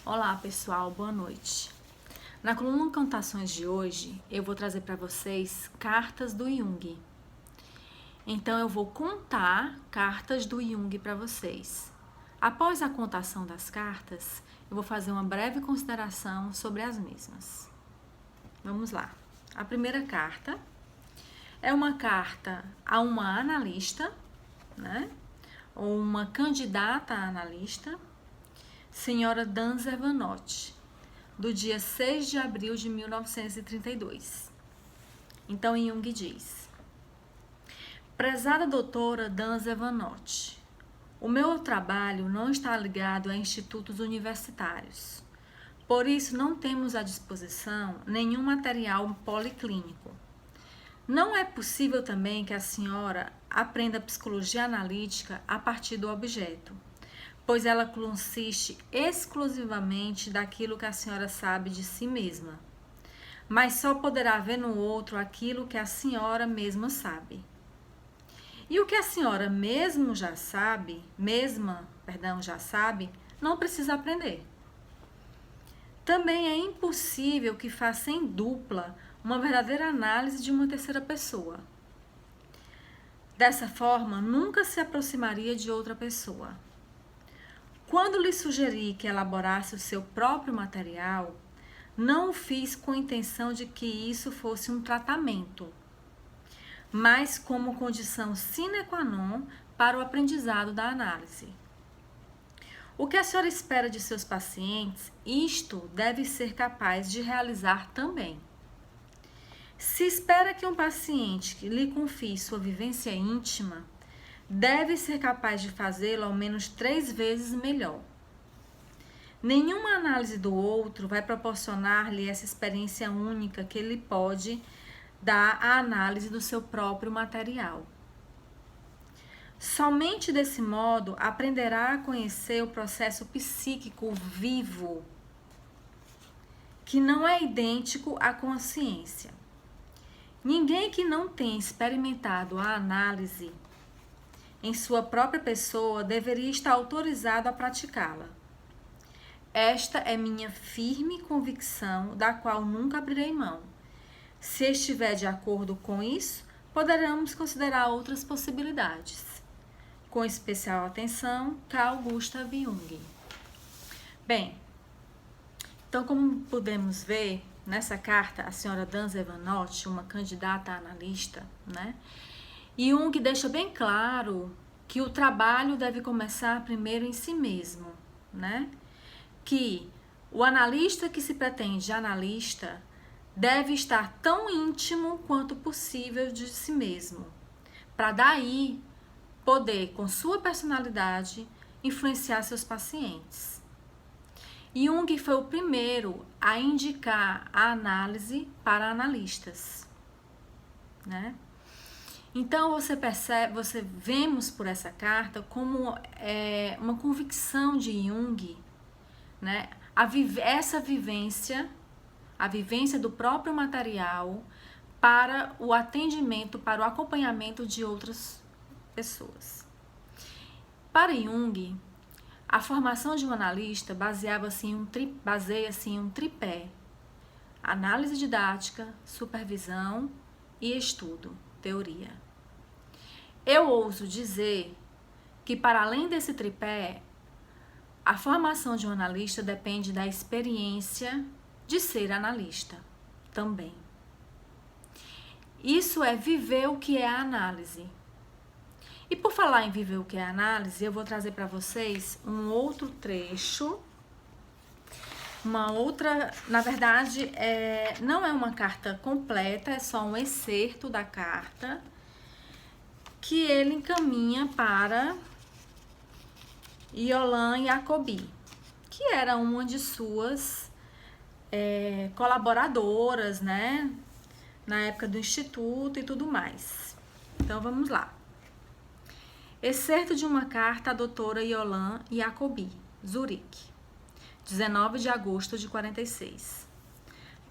Olá pessoal, boa noite. Na coluna Cantações de hoje, eu vou trazer para vocês cartas do Jung. Então eu vou contar cartas do Jung para vocês. Após a contação das cartas, eu vou fazer uma breve consideração sobre as mesmas. Vamos lá. A primeira carta é uma carta a uma analista, né? Ou uma candidata a analista, senhora Danzer Vanotti, do dia 6 de abril de 1932. Então, Jung diz: prezada doutora Danzer Vanotti, o meu trabalho não está ligado a institutos universitários. Por isso, não temos à disposição nenhum material policlínico. Não é possível também que a senhora aprenda psicologia analítica a partir do objeto, pois ela consiste exclusivamente daquilo que a senhora sabe de si mesma, mas só poderá ver no outro aquilo que a senhora mesma sabe. E o que a senhora já sabe, não precisa aprender. Também é impossível que faça em dupla uma verdadeira análise de uma terceira pessoa. Dessa forma, nunca se aproximaria de outra pessoa. Quando lhe sugeri que elaborasse o seu próprio material, não o fiz com a intenção de que isso fosse um tratamento, mas como condição sine qua non para o aprendizado da análise. O que a senhora espera de seus pacientes, isto deve ser capaz de realizar também. Se espera que um paciente lhe confie sua vivência íntima, deve ser capaz de fazê-lo ao menos 3 vezes melhor. Nenhuma análise do outro vai proporcionar-lhe essa experiência única que ele pode dar à análise do seu próprio material. Somente desse modo aprenderá a conhecer o processo psíquico vivo, que não é idêntico à consciência. Ninguém que não tenha experimentado a análise em sua própria pessoa deveria estar autorizado a praticá-la. Esta é minha firme convicção, da qual nunca abrirei mão. Se estiver de acordo com isso, poderemos considerar outras possibilidades. Com especial atenção, Carl Gustav Jung. Bem, então como podemos ver, nessa carta, a senhora Danzer Vanotti, uma candidata a analista, né? Jung deixa bem claro que o trabalho deve começar primeiro em si mesmo, né? Que o analista que se pretende analista deve estar tão íntimo quanto possível de si mesmo, para daí poder, com sua personalidade, influenciar seus pacientes. Jung foi o primeiro a indicar a análise para analistas, né? Então vemos por essa carta como uma convicção de Jung, né? Essa vivência, a vivência do próprio material para o atendimento, para o acompanhamento de outras pessoas. Para Jung, a formação de um analista baseia-se em um tripé: análise didática, supervisão e estudo, teoria. Eu ouso dizer que, para além desse tripé, a formação de um analista depende da experiência de ser analista também. Isso é viver o que é a análise. E por falar em viver o que é a análise, eu vou trazer para vocês um outro trecho, na verdade, não é uma carta completa, é só um excerto da carta que ele encaminha para Yolande Jacobi, que era uma de suas colaboradoras, né, na época do instituto e tudo mais. Então vamos lá. Excerto de uma carta à doutora Yolande Jacobi, Zurique, 19 de agosto de 46.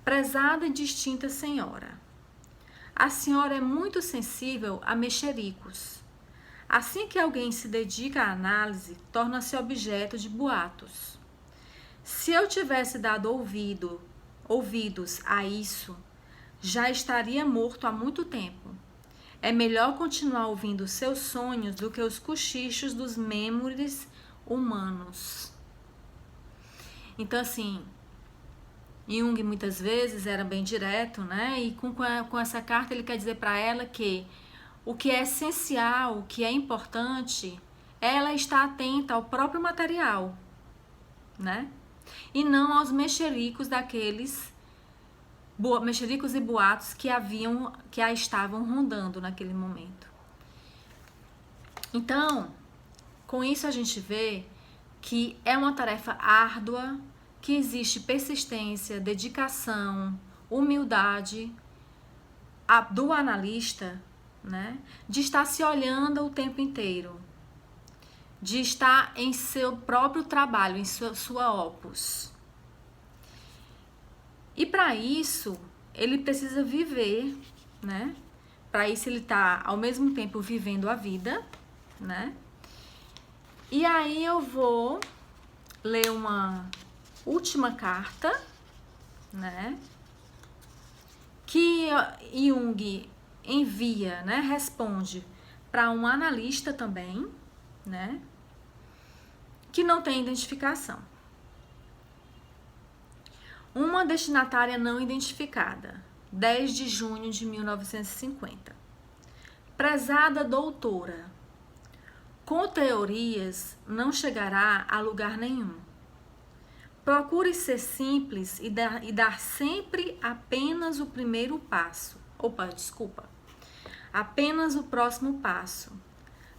Prezada e distinta senhora, a senhora é muito sensível a mexericos. Assim que alguém se dedica à análise, torna-se objeto de boatos. Se eu tivesse dado ouvidos a isso, já estaria morto há muito tempo. É melhor continuar ouvindo os seus sonhos do que os cochichos dos mêmures humanos. Então, assim, Jung muitas vezes era bem direto, né? E com essa carta ele quer dizer para ela que o que é essencial, o que é importante, ela está atenta ao próprio material, né? E não aos mexericos mexericos e boatos que a estavam rondando naquele momento. Então, com isso a gente vê que é uma tarefa árdua, que existe persistência, dedicação, humildade do analista, né? De estar se olhando o tempo inteiro, de estar em seu próprio trabalho, em sua opus. E para isso, ele precisa viver, né? Para isso ele está ao mesmo tempo vivendo a vida, né? E aí eu vou ler uma última carta, né? Que Jung envia, né? Responde para um analista também, né? Que não tem identificação. Uma destinatária não identificada, 10 de junho de 1950. Prezada doutora, com teorias não chegará a lugar nenhum. Procure ser simples e dar sempre apenas o primeiro passo. Apenas o próximo passo.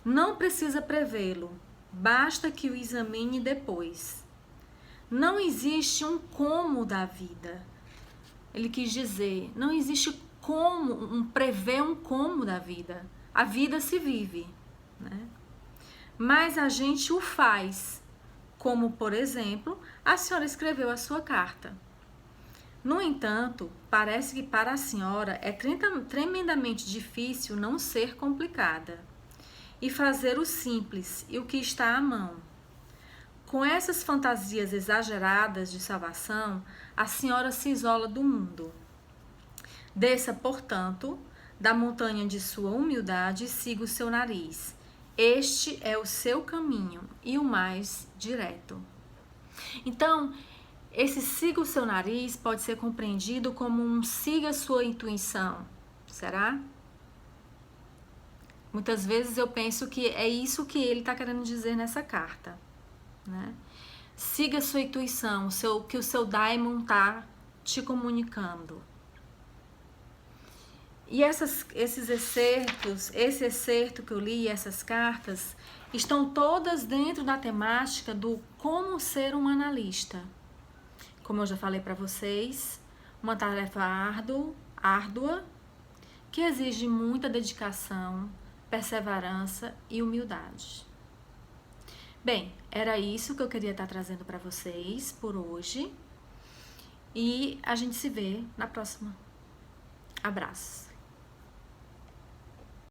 Não precisa prevê-lo, basta que o examine depois. Não existe um como da vida. Ele quis dizer, não existe como, prever um como da vida. A vida se vive, né? Mas a gente o faz, como, por exemplo, a senhora escreveu a sua carta. No entanto, parece que para a senhora é tremendamente difícil não ser complicada e fazer o simples e o que está à mão. Com essas fantasias exageradas de salvação, a senhora se isola do mundo. Desça, portanto, da montanha de sua humildade e siga o seu nariz. Este é o seu caminho e o mais direto. Então, esse siga o seu nariz pode ser compreendido como um siga a sua intuição. Será? Muitas vezes eu penso que é isso que ele está querendo dizer nessa carta, né? Siga a sua intuição, que o seu daimon está te comunicando. E esse excerto que eu li, essas cartas, estão todas dentro da temática do como ser um analista. Como eu já falei para vocês, uma tarefa árdua, que exige muita dedicação, perseverança e humildade. Bem, era isso que eu queria estar trazendo para vocês por hoje. E a gente se vê na próxima. Abraços.